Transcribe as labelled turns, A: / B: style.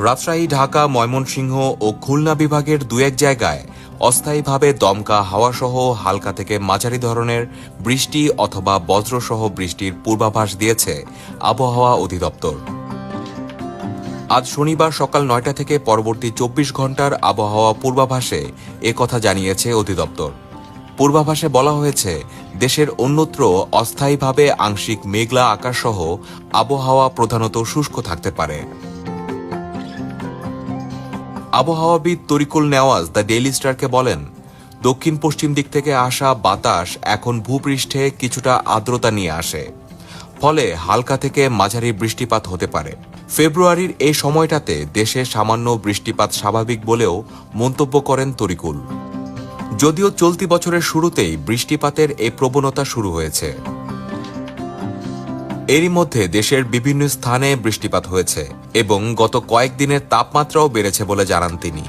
A: রাজশাহী, ঢাকা, ময়মনসিংহ ও খুলনা বিভাগের দু এক জায়গায় অস্থায়ীভাবে দমকা হাওয়াসহ হালকা থেকে মাঝারি ধরনের বৃষ্টি অথবা বজ্রসহ বৃষ্টির পূর্বাভাস দিয়েছে আবহাওয়া অধিদপ্তর। আজ শনিবার সকাল ৯টা থেকে পরবর্তী ২৪ ঘন্টার আবহাওয়া পূর্বাভাসে একথা জানিয়েছে অধিদপ্তর। পূর্বাভাসে বলা হয়েছে, দেশের অন্যত্র অস্থায়ীভাবে আংশিক মেঘলা আকাশসহ আবহাওয়া প্রধানত শুষ্ক থাকতে পারে। আবহাওয়াবিদ তরিকুল নেওয়াজ দ্য ডেইলি স্টারকে বলেন, দক্ষিণ পশ্চিম দিক থেকে আসা বাতাস এখন ভূপৃষ্ঠে কিছুটা আর্দ্রতা নিয়ে আসে, ফলে হালকা থেকে মাঝারি বৃষ্টিপাত হতে পারে। ফেব্রুয়ারির এই সময়টাতে দেশে সামান্য বৃষ্টিপাত স্বাভাবিক বলেও মন্তব্য করেন তরিকুল। যদিও চলতি বছরের শুরুতেই বৃষ্টিপাতের এই প্রবণতা শুরু হয়েছে। এরই মধ্যে দেশের বিভিন্ন স্থানে বৃষ্টিপাত হয়েছে এবং গত কয়েকদিনের তাপমাত্রাও বেড়েছে বলে জানান তিনি।